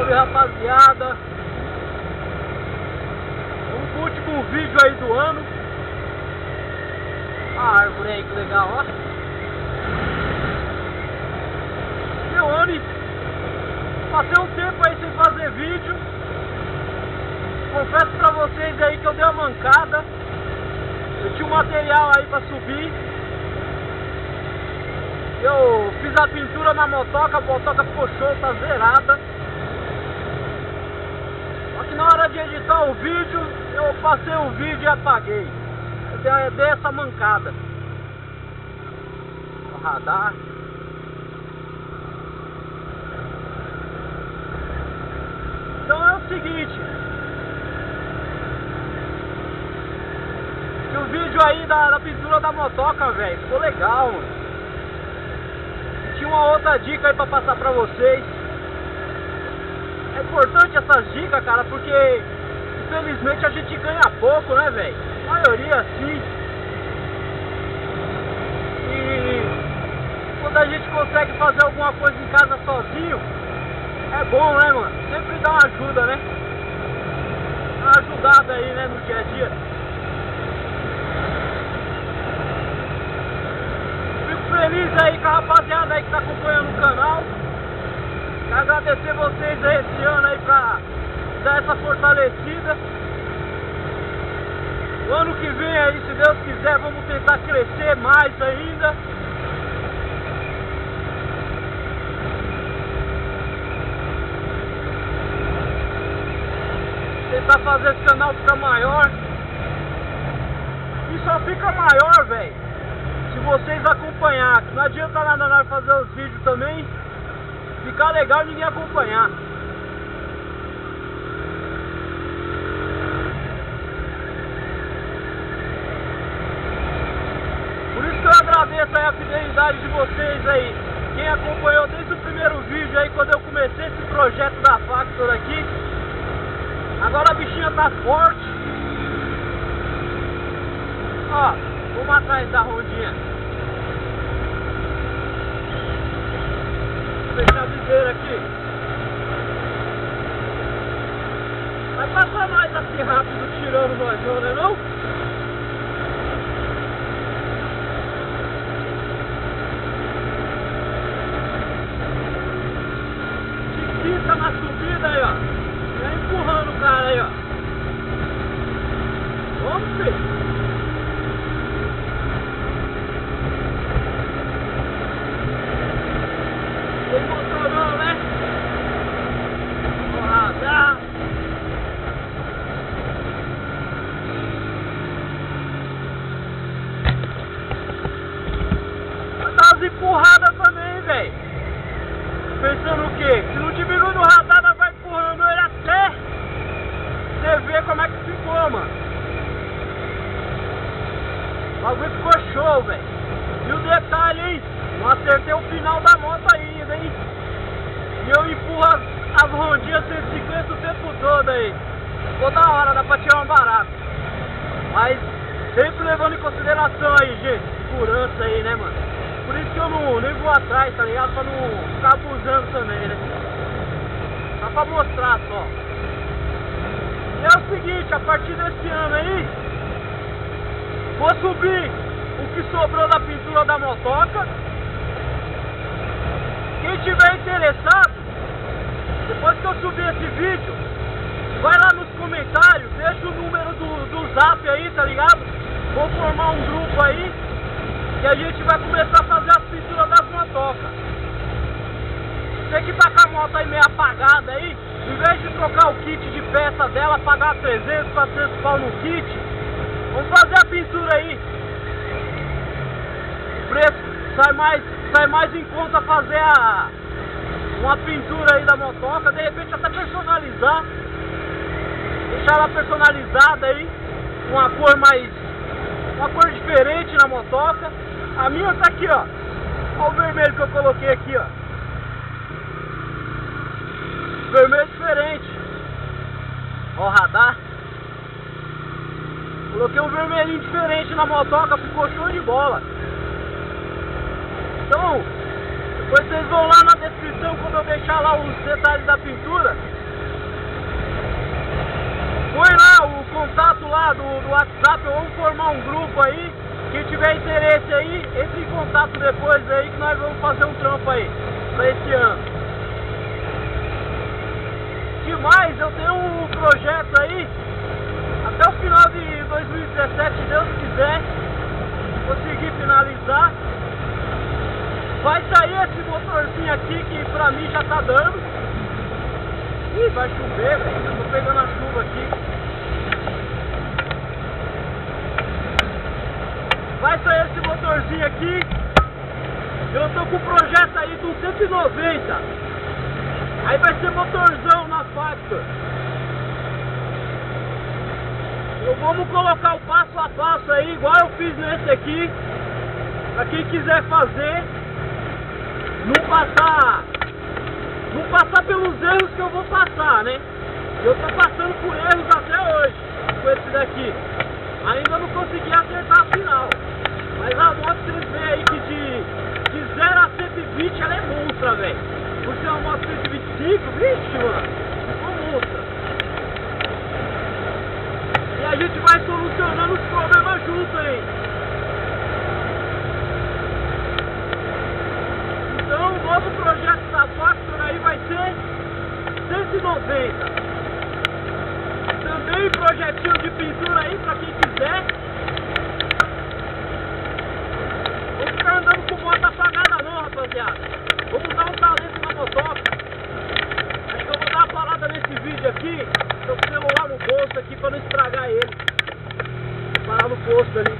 Salve, rapaziada. O último vídeo aí do ano. A árvore aí, que legal, ó. Meu ano, passei um tempo aí sem fazer vídeo. Confesso pra vocês aí que eu dei uma mancada. Eu tinha um material aí pra subir. Eu fiz a pintura na motoca, a motoca ficou show, tá zerada. Só que na hora de editar o vídeo, eu passei o vídeo e apaguei. Eu dei essa mancada. O radar. Então é o seguinte. E o vídeo aí da pintura da motoca, velho, ficou legal, mano. Tinha uma outra dica aí pra passar pra vocês. É importante essas dicas, cara, porque infelizmente a gente ganha pouco, né, velho? A maioria sim. E quando a gente consegue fazer alguma coisa em casa sozinho, é bom, né, mano? Sempre dá uma ajuda, né? Uma ajudada aí, né, no dia a dia. Feliz aí com a rapaziada aí que tá acompanhando o canal. Quero agradecer vocês aí esse ano aí pra dar essa fortalecida. O ano que vem aí, se Deus quiser, vamos tentar crescer mais ainda. Tentar fazer esse canal ficar maior. E só fica maior, velho, se vocês acompanhar. Não adianta nada nós fazer os vídeos também, ficar legal e ninguém acompanhar. Por isso que eu agradeço aí a fidelidade de vocês aí, quem acompanhou desde o primeiro vídeo aí, quando eu comecei esse projeto da Factor aqui. Agora a bichinha tá forte. Ó, vamos atrás da rondinha. Vou fechar a viseira aqui. Vai passar mais assim rápido tirando nós, né não? Chiquita na subida aí, ó. Vai empurrando o cara aí, ó. Vamos, filho. Tem motor não, né? O radar. Vai dar umas empurradas também, velho. Pensando o quê? Se não diminui no radar, nós vai empurrando ele até você ver como é que ficou, mano. O bagulho ficou show, velho. E o detalhe, hein? Não acertei o final da moto ainda, hein? E eu empurro as rondinhas 150 o tempo todo aí. Toda hora dá pra tirar um barato. Mas sempre levando em consideração aí, gente, segurança aí, né, mano? Por isso que eu nem vou atrás, tá ligado? Pra não ficar abusando também, né? Só pra mostrar só. E é o seguinte, a partir desse ano aí, vou subir o que sobrou da pintura da motoca. Quem tiver interessado, depois que eu subir esse vídeo, vai lá nos comentários, deixa o número do zap aí, tá ligado? Vou formar um grupo aí e a gente vai começar a fazer as pinturas das motocas. Você que tá com a moto aí meio apagada aí, em vez de trocar o kit de peça dela, pagar 300, 400 pau no kit, vamos fazer a pintura aí. O preço sai mais em conta fazer uma pintura aí da motoca, de repente até personalizar, deixar ela personalizada aí, uma cor diferente na motoca. A minha tá aqui, ó. Olha o vermelho que eu coloquei aqui, ó. Vermelho diferente. Ó o radar. Coloquei um vermelhinho diferente na motoca, ficou show de bola. Então, depois vocês vão lá na descrição, quando eu deixar lá os detalhes da pintura, do WhatsApp, ou vamos formar um grupo aí. Quem tiver interesse aí, entre em contato depois aí que nós vamos fazer um trampo aí pra esse ano. Demais, eu tenho um projeto aí até o final de 2017, se Deus quiser, conseguir finalizar. Vai sair esse motorzinho aqui que pra mim já tá dando. Ih, vai chover, velho. Eu tô pegando a chuva aqui. Vai sair esse motorzinho aqui. Eu tô com o projeto aí do 190. Aí vai ser motorzão na fábrica. Vamos colocar o passo a passo aí, igual eu fiz nesse aqui. Pra quem quiser fazer, não passar pelos erros que eu vou passar, né? Eu tô passando por erros até hoje com esse daqui. Ainda não consegui acertar a final. Mas a moto, vocês veem aí que de 0 a 120 ela é monstra, velho. Por ser uma moto 125, vixe, mano, ficou monstra. E a gente vai solucionando os problemas juntos aí. Então o novo projeto da Factor aí vai ser 190. Também projetinho de pintura aí pra quem quiser. Vamos ficar andando com moto apagada não, rapaziada. Vamos dar um talento na motoca. Acho que eu vou dar uma parada nesse vídeo aqui. Tô com o celular no bolso aqui pra não estragar ele. Parar no posto ali.